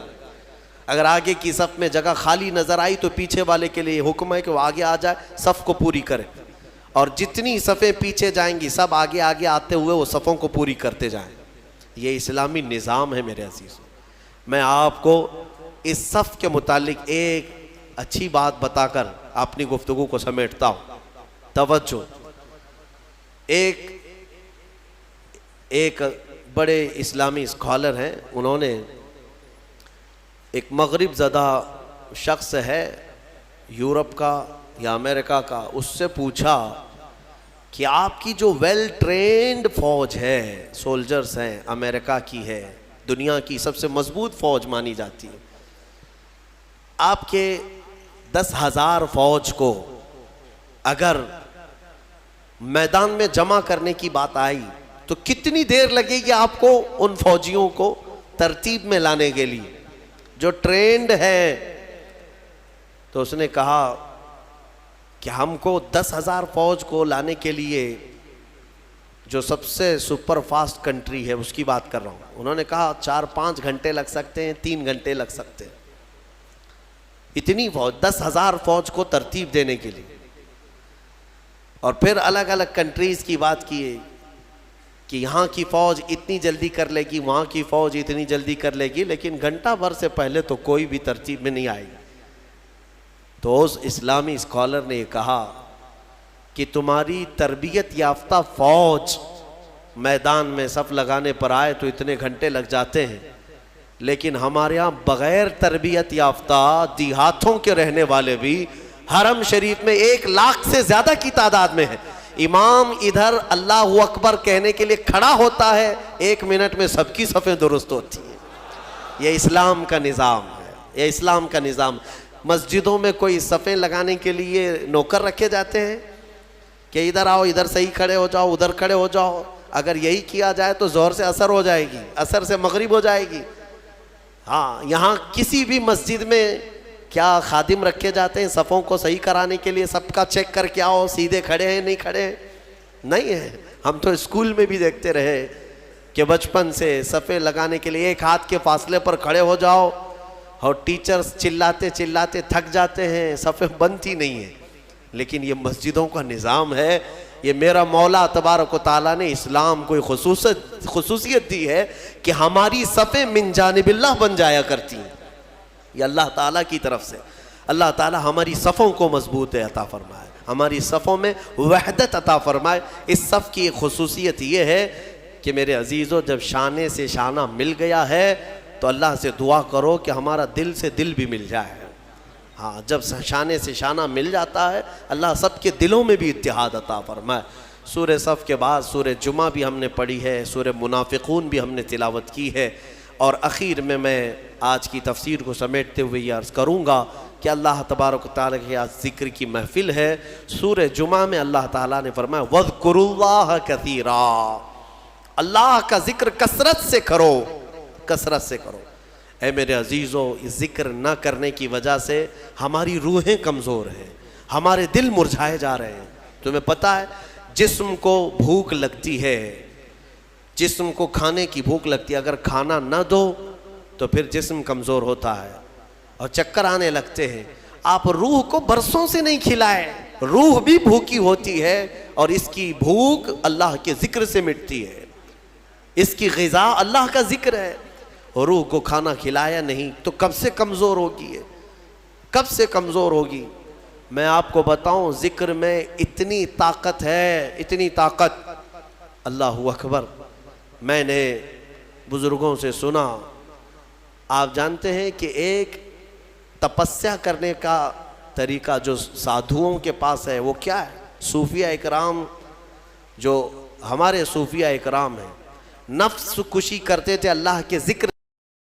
اگر آگے کی صف میں جگہ خالی نظر آئی تو پیچھے والے کے لیے حکم ہے کہ وہ آگے آ جائے، صف کو پوری کرے، اور جتنی صفیں پیچھے جائیں گی سب آگے آگے آتے ہوئے وہ صفوں کو پوری کرتے جائیں۔ یہ اسلامی نظام ہے میرے عزیزوں۔ میں آپ کو اس صف کے متعلق ایک اچھی بات بتا کر اپنی گفتگو کو سمیٹتا ہوں۔ توجہ، ایک بڑے اسلامی اسکالر ہیں، انہوں نے ایک مغرب زدہ شخص ہے یورپ کا یا امریکہ کا، اس سے پوچھا کہ آپ کی جو ویل ٹرینڈ فوج ہے، سولجرز ہیں، امریکہ کی ہے، دنیا کی سب سے مضبوط فوج مانی جاتی ہے، آپ کے 10,000 فوج کو اگر میدان میں جمع کرنے کی بات آئی تو کتنی دیر لگے گی آپ کو ان فوجیوں کو ترتیب میں لانے کے لیے جو ٹرینڈ ہے؟ تو اس نے کہا کہ ہم کو 10,000 فوج کو لانے کے لیے جو سب سے سپر فاسٹ کنٹری ہے اس کی بات کر رہا ہوں، انہوں نے کہا 4-5 گھنٹے لگ سکتے ہیں، 3 گھنٹے لگ سکتے ہیں، اتنی فوج 10,000 فوج کو ترتیب دینے کے لیے۔ اور پھر الگ الگ کنٹریز کی بات کیے کہ یہاں کی فوج اتنی جلدی کر لے گی، وہاں کی فوج اتنی جلدی کر لے گی، لیکن گھنٹہ بھر سے پہلے تو کوئی بھی ترتیب میں نہیں آئے گی۔ تو اس اسلامی اسکالر نے یہ کہا کہ تمہاری تربیت یافتہ فوج میدان میں صف لگانے پر آئے تو اتنے گھنٹے لگ جاتے ہیں، لیکن ہمارے ہاں بغیر تربیت یافتہ دیہاتوں کے رہنے والے بھی حرم شریف میں 1 لاکھ سے زیادہ کی تعداد میں ہیں۔ امام ادھر اللہ اکبر کہنے کے لیے کھڑا ہوتا ہے، 1 منٹ میں سب کی صفیں درست ہوتی ہیں۔ یہ اسلام کا نظام ہے، یہ اسلام کا نظام۔ مسجدوں میں کوئی صفیں لگانے کے لیے نوکر رکھے جاتے ہیں کہ ادھر آؤ، ادھر صحیح کھڑے ہو جاؤ، ادھر کھڑے ہو جاؤ؟ اگر یہی کیا جائے تو ظہر سے عصر ہو جائے گی، عصر سے مغرب ہو جائے گی۔ ہاں، یہاں کسی بھی مسجد میں کیا خادم رکھے جاتے ہیں صفوں کو صحیح کرانے کے لیے، سب کا چیک کر کے آؤ سیدھے کھڑے ہیں نہیں کھڑے ہیں؟ نہیں ہے۔ ہم تو اسکول میں بھی دیکھتے رہے کہ بچپن سے صفیں لگانے کے لیے 1 ہاتھ کے فاصلے پر کھڑے ہو جاؤ، اور ٹیچرز چلاتے چلاتے تھک جاتے ہیں، صفیں بنتی نہیں ہیں۔ لیکن یہ مسجدوں کا نظام ہے، یہ میرا مولا تبارک و تعالیٰ نے اسلام کو خصوصیت دی ہے کہ ہماری صفیں من جانب اللہ بن جایا کرتی ہیں۔ یہ اللہ تعالیٰ کی طرف سے، اللہ تعالیٰ ہماری صفوں کو مضبوط عطا فرمائے، ہماری صفوں میں وحدت عطا فرمائے۔ اس صف کی ایک خصوصیت یہ ہے کہ میرے عزیزو، جب شانے سے شانہ مل گیا ہے تو اللہ سے دعا کرو کہ ہمارا دل سے دل بھی مل جائے۔ ہاں، جب شانے سے شانہ مل جاتا ہے اللہ سب کے دلوں میں بھی اتحاد عطا فرمائے۔ سورہ صف کے بعد سورہ جمعہ بھی ہم نے پڑھی ہے، سورہ منافقون بھی ہم نے تلاوت کی ہے، اور اخیر میں آج کی تفسیر کو سمیٹتے ہوئے یہ عرض کروں گا کہ اللہ تبارک و تعالیٰ کی آج ذکر کی محفل ہے۔ سورہ جمعہ میں اللہ تعالیٰ نے فرمایا وَاذْكُرُوا اللَّهَ كَثِيرًا، اللہ کا ذکر کثرت سے کرو، کثرت سے کرو۔ اے میرے عزیزو، اس ذکر نہ کرنے کی وجہ سے ہماری روحیں کمزور ہیں، ہمارے دل مرجھائے جا رہے ہیں۔ تمہیں پتہ ہے جسم کو بھوک لگتی ہے، جسم کو کھانے کی بھوک لگتی ہے، اگر کھانا نہ دو تو پھر جسم کمزور ہوتا ہے اور چکر آنے لگتے ہیں۔ آپ روح کو برسوں سے نہیں کھلائے، روح بھی بھوکی ہوتی ہے اور اس کی بھوک اللہ کے ذکر سے مٹتی ہے، اس کی غذا اللہ کا ذکر ہے۔ روح کو کھانا کھلایا نہیں تو کب سے کمزور ہوگی، کب سے کمزور ہوگی۔ میں آپ کو بتاؤں ذکر میں اتنی طاقت ہے، اتنی طاقت، اللہ اکبر۔ میں نے بزرگوں سے سنا، آپ جانتے ہیں کہ ایک تپسیا کرنے کا طریقہ جو سادھوؤں کے پاس ہے وہ کیا ہے؟ صوفیہ اکرام، جو ہمارے صوفیہ اکرام ہیں، نفس کشی کرتے تھے اللہ کے ذکر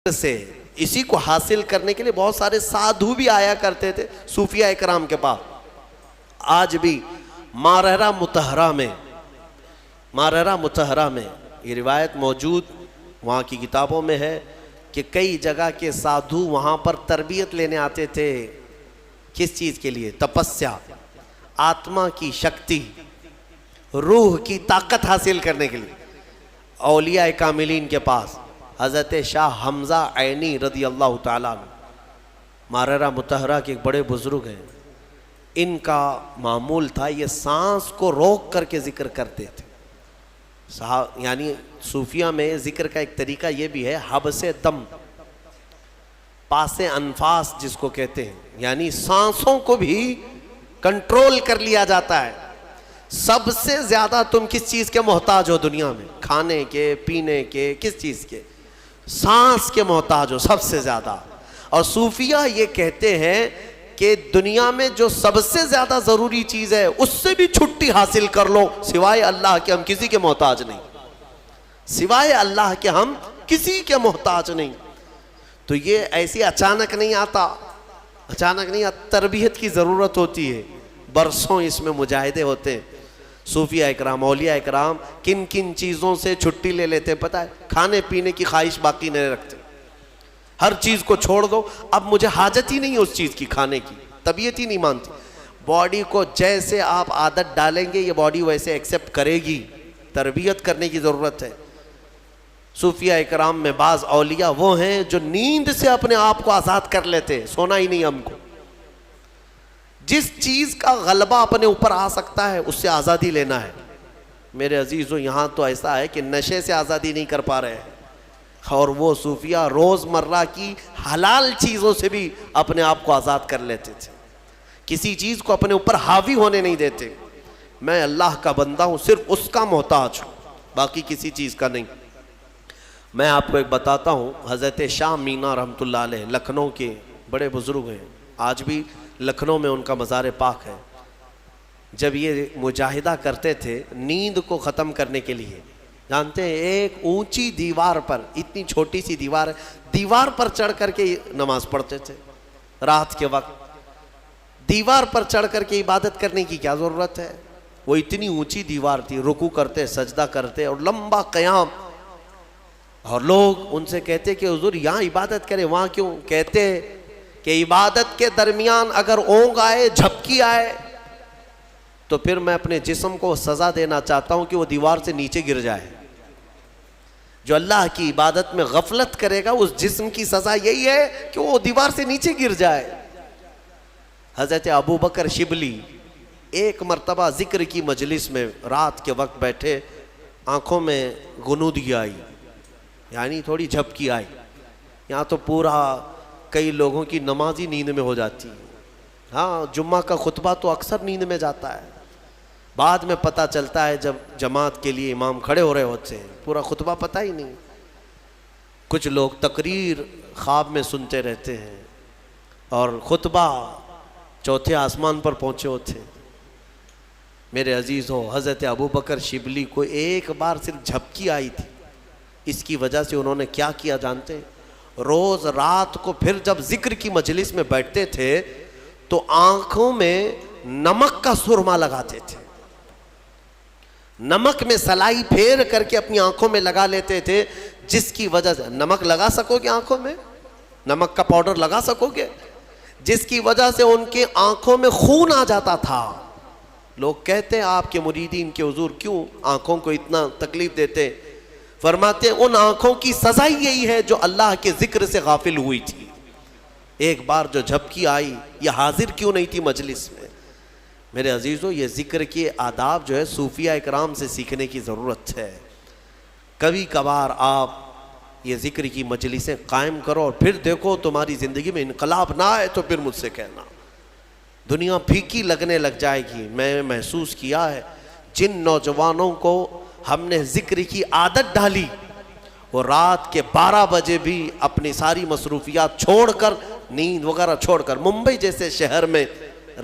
سے۔ اسی کو حاصل کرنے کے لیے بہت سارے سادھو بھی آیا کرتے تھے صوفیہ اکرام کے پاس۔ آج بھی مارہرہ مطہرہ میں یہ روایت موجود وہاں کی کتابوں میں ہے کہ کئی جگہ کے سادھو وہاں پر تربیت لینے آتے تھے۔ کس چیز کے لیے؟ تپسیا، آتما کی شکتی، روح کی طاقت حاصل کرنے کے لیے۔ اولیاء کاملین کے پاس حضرت شاہ حمزہ عینی رضی اللہ تعالیٰ عنہ، مارہرہ مطہرہ کے ایک بڑے بزرگ ہیں، ان کا معمول تھا یہ سانس کو روک کر کے ذکر کرتے تھے۔ یعنی صوفیہ میں ذکر کا ایک طریقہ یہ بھی ہے، حبس دم، پاس انفاس جس کو کہتے ہیں، یعنی سانسوں کو بھی کنٹرول کر لیا جاتا ہے۔ سب سے زیادہ تم کس چیز کے محتاج ہو دنیا میں؟ کھانے کے، پینے کے، کس چیز کے؟ سانس کے محتاج ہو سب سے زیادہ۔ اور صوفیہ یہ کہتے ہیں کہ دنیا میں جو سب سے زیادہ ضروری چیز ہے اس سے بھی چھٹی حاصل کر لو، سوائے اللہ کے ہم کسی کے محتاج نہیں، سوائے اللہ کے ہم کسی کے محتاج نہیں۔ تو یہ ایسی اچانک نہیں آتا، تربیت کی ضرورت ہوتی ہے، برسوں اس میں مجاہدے ہوتے ہیں۔ صوفیہ اکرام، اولیاء اکرام کن کن چیزوں سے چھٹی لے لیتے ہیں پتہ ہے؟ کھانے پینے کی خواہش باقی نہیں رکھتے، ہر چیز کو چھوڑ دو، اب مجھے حاجت ہی نہیں ہے اس چیز کی، کھانے کی طبیعت ہی نہیں مانتی۔ باڈی کو جیسے آپ عادت ڈالیں گے یہ باڈی ویسے ایکسیپٹ کرے گی، تربیت کرنے کی ضرورت ہے۔ صوفیہ اکرام میں بعض اولیاء وہ ہیں جو نیند سے اپنے آپ کو آزاد کر لیتے، سونا ہی نہیں ہم کو، جس چیز کا غلبہ اپنے اوپر آ سکتا ہے اس سے آزادی لینا ہے۔ میرے عزیزو یہاں تو ایسا ہے کہ نشے سے آزادی نہیں کر پا رہے ہیں، اور وہ صوفیہ روز مرہ کی حلال چیزوں سے بھی اپنے آپ کو آزاد کر لیتے تھے، کسی چیز کو اپنے اوپر حاوی ہونے نہیں دیتے۔ میں اللہ کا بندہ ہوں، صرف اس کا محتاج ہوں، باقی کسی چیز کا نہیں۔ میں آپ کو ایک بتاتا ہوں، حضرت شاہ مینا رحمۃ اللہ علیہ لکھنؤ کے بڑے بزرگ ہیں، آج بھی لکھنؤ میں ان کا مزار پاک ہے۔ جب یہ مجاہدہ کرتے تھے نیند کو ختم کرنے کے لیے، جانتے ہیں ایک اونچی دیوار پر، اتنی چھوٹی سی دیوار ہے، دیوار پر چڑھ کر کے نماز پڑھتے تھے رات کے وقت۔ دیوار پر چڑھ کر کے عبادت کرنے کی کیا ضرورت ہے؟ وہ اتنی اونچی دیوار تھی، رکوع کرتے، سجدہ کرتے اور لمبا قیام، اور لوگ ان سے کہتے کہ حضور یہاں عبادت کریں، وہاں کیوں؟ کہتے کہ عبادت کے درمیان اگر اونگ آئے، جھپکی آئے تو پھر میں اپنے جسم کو سزا دینا چاہتا ہوں کہ وہ دیوار سے نیچے گر جائے۔ جو اللہ کی عبادت میں غفلت کرے گا اس جسم کی سزا یہی ہے کہ وہ دیوار سے نیچے گر جائے۔ حضرت ابو بکر شبلی ایک مرتبہ ذکر کی مجلس میں رات کے وقت بیٹھے، آنکھوں میں غنودگی آئی، یعنی تھوڑی جھپکی آئی۔ یہاں تو پورا کئی لوگوں کی نماز ہی نیند میں ہو جاتی ہے، ہاں جمعہ کا خطبہ تو اکثر نیند میں جاتا ہے، بعد میں پتہ چلتا ہے جب جماعت کے لیے امام کھڑے ہو رہے ہوتے ہیں، پورا خطبہ پتہ ہی نہیں۔ کچھ لوگ تقریر خواب میں سنتے رہتے ہیں اور خطبہ چوتھے آسمان پر پہنچے ہوتے ہیں۔ میرے عزیز ہو، حضرت ابو بکر شبلی کو ایک بار صرف جھپکی آئی تھی، اس کی وجہ سے انہوں نے کیا کیا جانتے ہیں؟ روز رات کو پھر جب ذکر کی مجلس میں بیٹھتے تھے تو آنکھوں میں نمک کا سرما لگاتے تھے، نمک میں سلائی پھیر کر کے اپنی آنکھوں میں لگا لیتے تھے، جس کی وجہ سے نمک لگا سکو گے آنکھوں میں، نمک کا پاؤڈر لگا سکو گے، جس کی وجہ سے ان کی آنکھوں میں خون آ جاتا تھا۔ لوگ کہتے ہیں آپ کے مریدین کے حضور کیوں آنکھوں کو اتنا تکلیف دیتے؟ فرماتے ہیں ان آنکھوں کی سزا یہی ہے جو اللہ کے ذکر سے غافل ہوئی تھی۔ ایک بار جو جھپکی آئی، یہ حاضر کیوں نہیں تھی مجلس میں؟ میرے عزیزو یہ ذکر کے آداب جو ہے صوفیہ اکرام سے سیکھنے کی ضرورت ہے. کبھی کبھار آپ یہ ذکر کی مجلسیں قائم کرو اور پھر دیکھو تمہاری زندگی میں انقلاب نہ آئے تو پھر مجھ سے کہنا. دنیا پھیکی لگنے لگ جائے گی. میں محسوس کیا ہے جن نوجوانوں کو ہم نے ذکر کی عادت ڈالی وہ رات کے 12 بجے بھی اپنی ساری مصروفیات چھوڑ کر, نیند وغیرہ چھوڑ کر, ممبئی جیسے شہر میں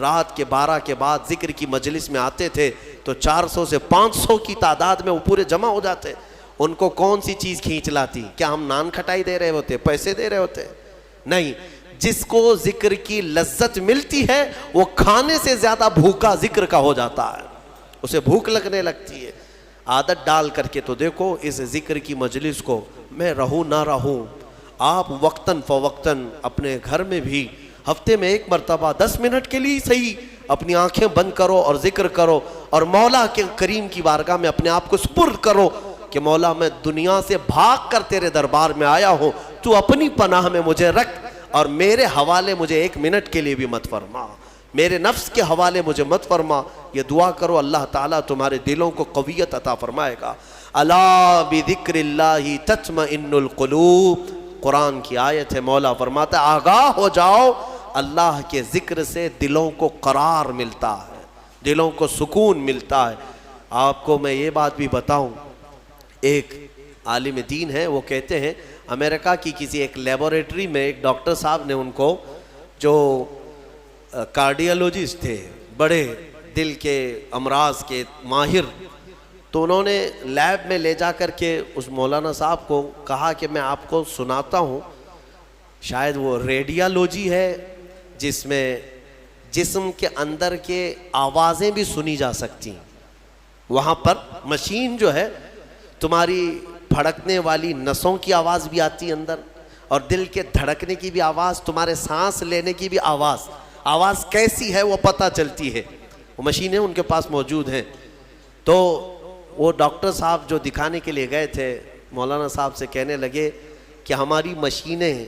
رات کے 12 کے بعد ذکر کی مجلس میں آتے تھے تو 400 سے 500 کی تعداد میں وہ پورے جمع ہو جاتے. ان کو کون سی چیز کھینچ لاتی؟ کیا ہم نان کھٹائی دے رہے ہوتے, پیسے دے رہے ہوتے؟ نہیں. جس کو ذکر کی لذت ملتی ہے وہ کھانے سے زیادہ بھوکا ذکر کا ہو جاتا ہے, اسے بھوک لگنے لگتی ہے. عادت ڈال کر کے تو دیکھو اس ذکر کی مجلس کو. میں رہوں نہ رہوں, آپ وقتاً فوقتاً اپنے گھر میں بھی ہفتے میں 1 مرتبہ 10 منٹ کے لیے صحیح اپنی آنکھیں بند کرو اور ذکر کرو اور مولا کے کریم کی بارگاہ میں اپنے آپ کو سپرد کرو کہ مولا میں دنیا سے بھاگ کر تیرے دربار میں آیا ہوں, تو اپنی پناہ میں مجھے رکھ اور میرے حوالے مجھے 1 منٹ کے لیے بھی مت فرما, میرے نفس کے حوالے مجھے مت فرما. یہ دعا کرو, اللہ تعالیٰ تمہارے دلوں کو قویت عطا فرمائے گا. الا بذکر اللہ تطمئن القلوب, قرآن کی آیت ہے. مولا فرماتا ہے آگاہ ہو جاؤ, اللہ کے ذکر سے دلوں کو قرار ملتا ہے, دلوں کو سکون ملتا ہے. آپ کو میں یہ بات بھی بتاؤں, ایک عالم دین ہے, وہ کہتے ہیں امریکہ کی کسی ایک لیبوریٹری میں ایک ڈاکٹر صاحب نے ان کو, جو کارڈیالوجسٹ تھے, بڑے دل کے امراض کے ماہر, تو انہوں نے لیب میں لے جا کر کے اس مولانا صاحب کو کہا کہ میں آپ کو سناتا ہوں, شاید وہ ریڈیالوجی ہے جس میں جسم کے اندر کے آوازیں بھی سنی جا سکتی ہیں. وہاں پر مشین جو ہے تمہاری پھڑکنے والی نسوں کی آواز بھی آتی ہے اندر, اور دل کے دھڑکنے کی بھی آواز, تمہارے سانس لینے کی بھی آواز کیسی ہے وہ پتہ چلتی ہے. وہ مشینیں ان کے پاس موجود ہیں. تو وہ ڈاکٹر صاحب جو دکھانے کے لیے گئے تھے مولانا صاحب سے کہنے لگے کہ ہماری مشینیں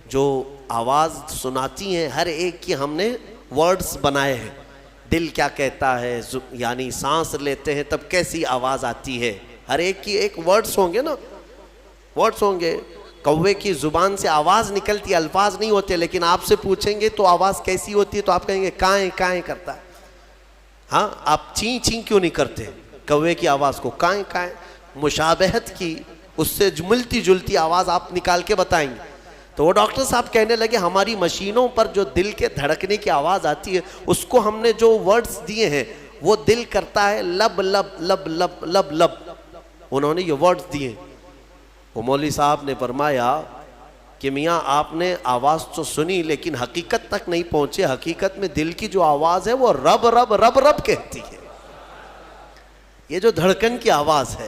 جو آواز سناتی ہیں ہر ایک کی ہم نے ورڈز بنائے ہیں, دل کیا کہتا ہے, یعنی سانس لیتے ہیں تب کیسی آواز آتی ہے, ہر ایک کی ایک ورڈز ہوں گے نا, ورڈز ہوں گے. کوے کی زبان سے آواز نکلتی ہے, الفاظ نہیں ہوتے, لیکن آپ سے پوچھیں گے تو آواز کیسی ہوتی ہے تو آپ کہیں گے کائیں کائیں کرتا ہے. ہاں, آپ چین چین کیوں نہیں کرتے؟ کوے کی آواز کو کائیں کائیں, مشابہت کی اس سے ملتی جلتی آواز آپ نکال کے بتائیں گے. تو وہ ڈاکٹر صاحب کہنے لگے ہماری مشینوں پر جو دل کے دھڑکنے کی آواز آتی ہے اس کو ہم نے جو ورڈز دیے ہیں وہ دل کرتا ہے لب لب لب لب لب لب, انہوں نے یہ ورڈز دیے. وہ مولوی صاحب نے فرمایا کہ میاں آپ نے آواز تو سنی لیکن حقیقت تک نہیں پہنچے, حقیقت میں دل کی جو آواز ہے وہ رب رب رب رب کہتی ہے. یہ جو دھڑکن کی آواز ہے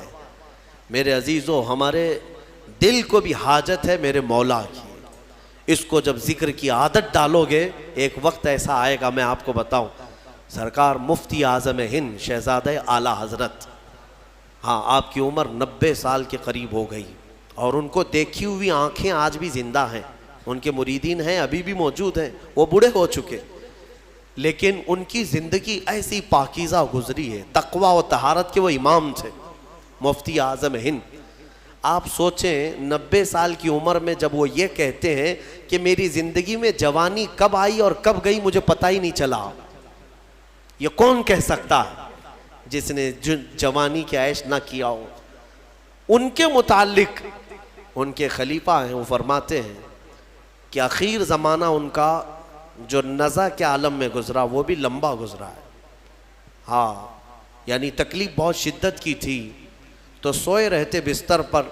میرے عزیزو, ہمارے دل کو بھی حاجت ہے میرے مولا کی. اس کو جب ذکر کی عادت ڈالو گے ایک وقت ایسا آئے گا, میں آپ کو بتاؤں, سرکار مفتی اعظم ہند شہزادہ اعلیٰ حضرت, ہاں آپ کی عمر 90 سال کے قریب ہو گئی اور ان کو دیکھی ہوئی آنکھیں آج بھی زندہ ہیں. ان کے مریدین ہیں ابھی بھی موجود ہیں, وہ بوڑھے ہو چکے لیکن ان کی زندگی ایسی پاکیزہ گزری ہے. تقوی و طہارت کے وہ امام تھے, مفتی اعظم ہند. آپ سوچیں 90 سال کی عمر میں جب وہ یہ کہتے ہیں کہ میری زندگی میں جوانی کب آئی اور کب گئی مجھے پتہ ہی نہیں چلا. یہ کون کہہ سکتا ہے جس نے جوانی کی عیش نہ کیا ہو؟ ان کے متعلق ان کے خلیفہ ہیں, وہ فرماتے ہیں کہ اخیر زمانہ ان کا جو نزع کے عالم میں گزرا وہ بھی لمبا گزرا ہے. ہاں, یعنی تکلیف بہت شدت کی تھی. تو سوئے رہتے بستر پر,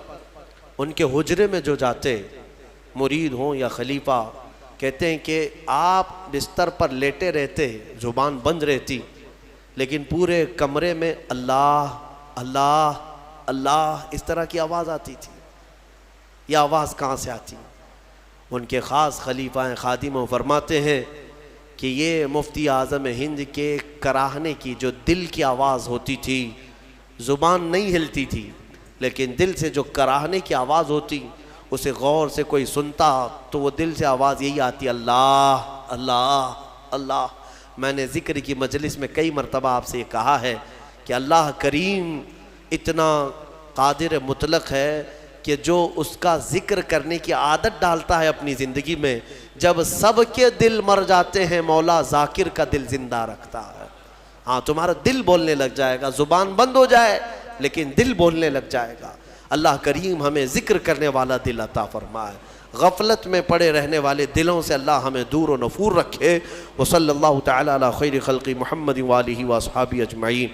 ان کے حجرے میں جو جاتے مرید ہوں یا خلیفہ, کہتے ہیں کہ آپ بستر پر لیٹے رہتے, زبان بند رہتی, لیکن پورے کمرے میں اللہ اللہ اللہ اس طرح کی آواز آتی تھی. یہ آواز کہاں سے آتی؟ ان کے خاص خلیفہ ہیں, خادم, فرماتے ہیں کہ یہ مفتی اعظم ہند کے کراہنے کی جو دل کی آواز ہوتی تھی, زبان نہیں ہلتی تھی لیکن دل سے جو کراہنے کی آواز ہوتی اسے غور سے کوئی سنتا تو وہ دل سے آواز یہی آتی, اللہ اللہ اللہ. میں نے ذکر کی مجلس میں کئی مرتبہ آپ سے یہ کہا ہے کہ اللہ کریم اتنا قادر مطلق ہے کہ جو اس کا ذکر کرنے کی عادت ڈالتا ہے اپنی زندگی میں، جب سب کے دل مر جاتے ہیں مولا ذاکر کا دل زندہ رکھتا ہے۔ ہاں تمہارا دل بولنے لگ جائے گا، زبان بند ہو جائے لیکن دل بولنے لگ جائے گا۔ اللہ کریم ہمیں ذکر کرنے والا دل عطا فرمائے، غفلت میں پڑے رہنے والے دلوں سے اللہ ہمیں دور و نفور رکھے۔ وصلی اللہ تعالی علی خیر خلق محمد وآلہ واصحابہ اجمعین۔